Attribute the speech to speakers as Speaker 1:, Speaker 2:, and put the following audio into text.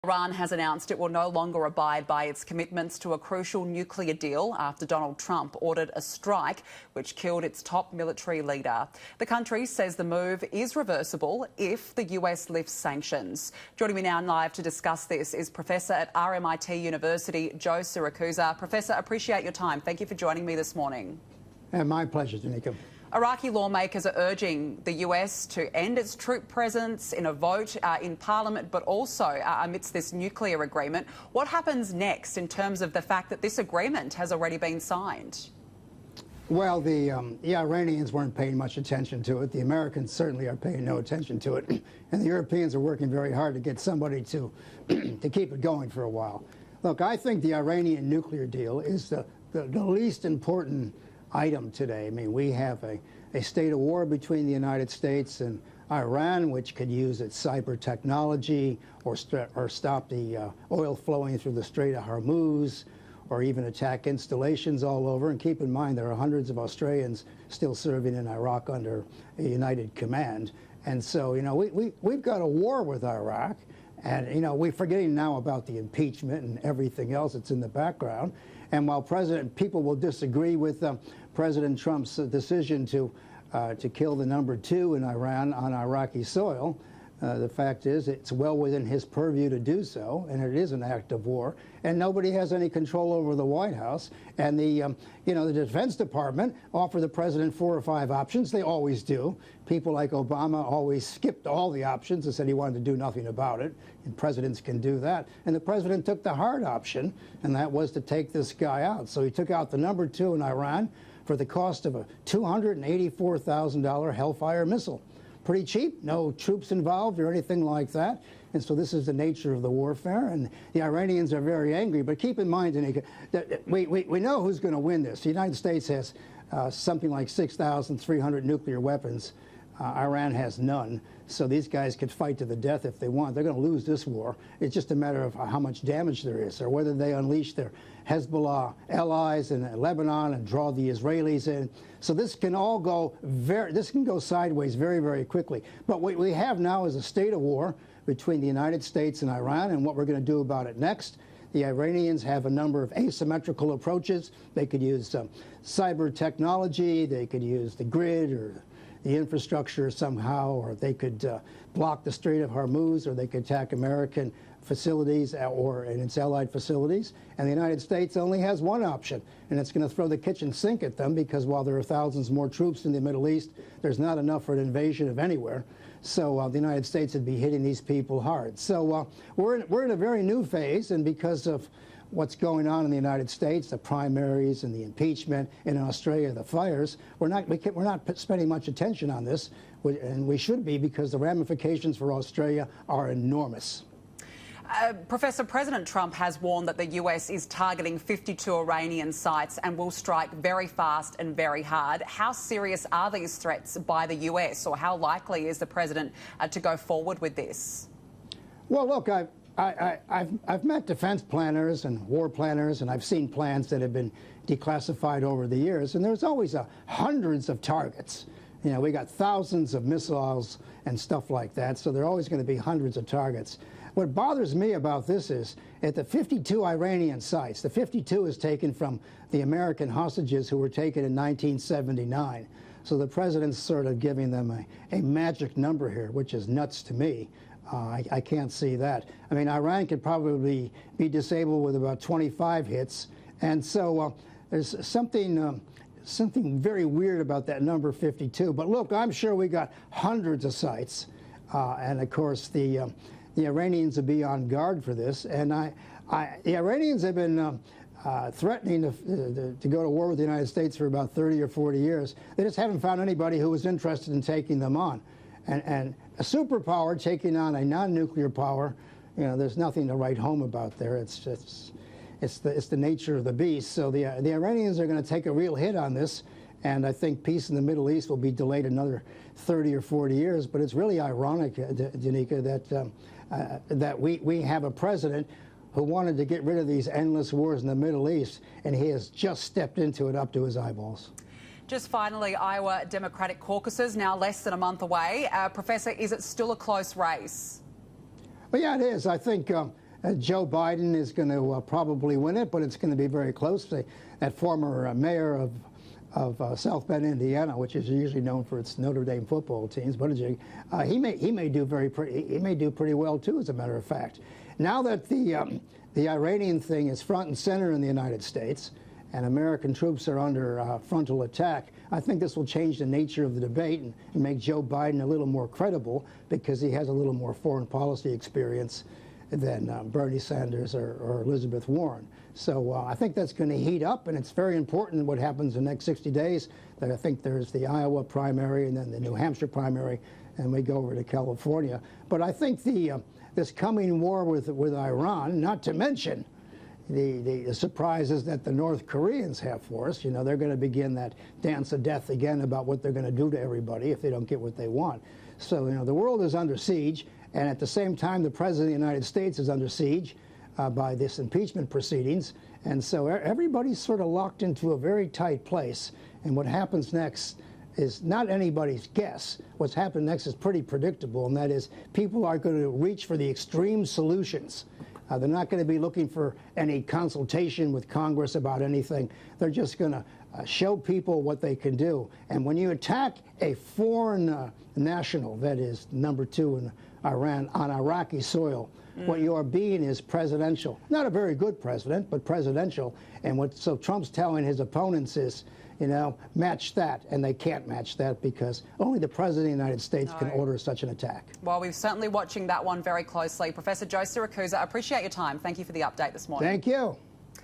Speaker 1: Iran has announced it will no longer abide by its commitments to a crucial nuclear deal after Donald Trump ordered a strike which killed its top military leader. The country says the move is reversible if the US lifts sanctions. Joining me now live to discuss this is Professor at RMIT University, Joe Siracusa. Professor, appreciate your time. Thank you for joining me this morning.
Speaker 2: My pleasure, Danica.
Speaker 1: Iraqi lawmakers are urging the US to end its troop presence in a vote in Parliament, but also amidst this nuclear agreement. What happens next in terms of the fact that this agreement has already been signed?
Speaker 2: Well, the Iranians weren't paying much attention to it. The Americans certainly are paying no attention to it. And the Europeans are working very hard to get somebody to keep it going for a while. Look, I think the Iranian nuclear deal is the least important item today. I mean, we have a state of war between the United States and Iran, which could use its cyber technology or stop the oil flowing through the Strait of Hormuz, or even attack installations all over. And keep in mind, there are hundreds of Australians still serving in Iraq under a united command. And so, you know, we've got a war with Iraq. And, you know, we're forgetting now about the impeachment and everything else that's in the background. And while people will disagree with President Trump's decision to kill the number 2 in Iran on Iraqi soil, the fact is it's well within his purview to do so, and it is an act of war. And nobody has any control over the White House. And the Defense Department offer the president 4 or 5 options. They always do. People like Obama always skipped all the options and said he wanted to do nothing about it. And presidents can do that. And the president took the hard option, and that was to take this guy out. So he took out the number 2 in Iran for the cost of a $284,000 Hellfire missile. Pretty cheap, no troops involved or anything like that. And so this is the nature of the warfare, and the Iranians are very angry. But keep in mind, Danica, that we know who's going to win this. The United States has something like 6,300 nuclear weapons. Iran has none. So these guys could fight to the death if they want. They're going to lose this war. It's just a matter of how much damage there is, or whether they unleash their Hezbollah allies in Lebanon and draw the Israelis in. So this can all go sideways very, very quickly. But what we have now is a state of war between the United States and Iran, and what we're going to do about it next. The Iranians have a number of asymmetrical approaches. They could use cyber technology. They could use the grid or the infrastructure somehow, or they could block the Strait of Hormuz, or they could attack American facilities and its allied facilities. And the United States only has one option, and it's going to throw the kitchen sink at them, because while there are thousands more troops in the Middle East, there's not enough for an invasion of anywhere. So the United States would be hitting these people hard. So we're in a very new phase, and because of what's going on in the United States, the primaries and the impeachment, and in Australia, the fires, we're not spending much attention on this, and we should be, because the ramifications for Australia are enormous.
Speaker 1: Professor, President Trump has warned that the US is targeting 52 Iranian sites and will strike very fast and very hard. How serious are these threats by the US, or how likely is the president to go forward with this?
Speaker 2: Well, look, I've met defense planners and war planners, and I've seen plans that have been declassified over the years, and there's always hundreds of targets. You know, we got thousands of missiles and stuff like that, so there are always going to be hundreds of targets. What bothers me about this is, at the 52 Iranian sites, the 52 is taken from the American hostages who were taken in 1979. So the president's sort of giving them a magic number here, which is nuts to me. I can't see that. I mean, Iran could probably be disabled with about 25 hits. And so there's something very weird about that number 52. But look, I'm sure we got hundreds of sites. And of course, the Iranians will be on guard for this. And the Iranians have been threatening to go to war with the United States for about 30 or 40 years. They just haven't found anybody who was interested in taking them on. And a superpower taking on a non-nuclear power, you know, there's nothing to write home about there. It's the nature of the beast. So the Iranians are going to take a real hit on this, and I think peace in the Middle East will be delayed another 30 or 40 years. But it's really ironic, Danica, that we have a president who wanted to get rid of these endless wars in the Middle East, and he has just stepped into it up to his eyeballs.
Speaker 1: Just finally, Iowa Democratic caucuses now less than a month away. Professor, is it still a close race?
Speaker 2: Well, yeah, it is. I think Joe Biden is going to probably win it, but it's going to be very close. That former mayor of South Bend, Indiana, which is usually known for its Notre Dame football teams, but he may do pretty well too, as a matter of fact. Now that the Iranian thing is front and center in the United States, and American troops are under frontal attack, I think this will change the nature of the debate and make Joe Biden a little more credible, because he has a little more foreign policy experience than Bernie Sanders or Elizabeth Warren. So I think that's going to heat up, and it's very important what happens in the next 60 days. That I think there's the Iowa primary and then the New Hampshire primary, and we go over to California. But I think this coming war with Iran, not to mention the surprises that the North Koreans have for us, they're going to begin that dance of death again about what they're going to do to everybody if they don't get what they want. So, the world is under siege, and at the same time, the President of the United States is under siege by this impeachment proceedings. And so everybody's sort of locked into a very tight place. And what happens next is not anybody's guess. What's happened next is pretty predictable, and that is people are going to reach for the extreme solutions. They're not going to be looking for any consultation with Congress about anything. They're just going to show people what they can do. And when you attack a foreign national, that is number 2 in Iran, on Iraqi soil, what you are being is presidential. Not a very good president, but presidential. And so Trump's telling his opponents is, match that. And they can't match that, because only the President of the United States can order such an attack.
Speaker 1: Well, we're certainly watching that one very closely. Professor Joe Siracusa, I appreciate your time. Thank you for the update this morning.
Speaker 2: Thank you.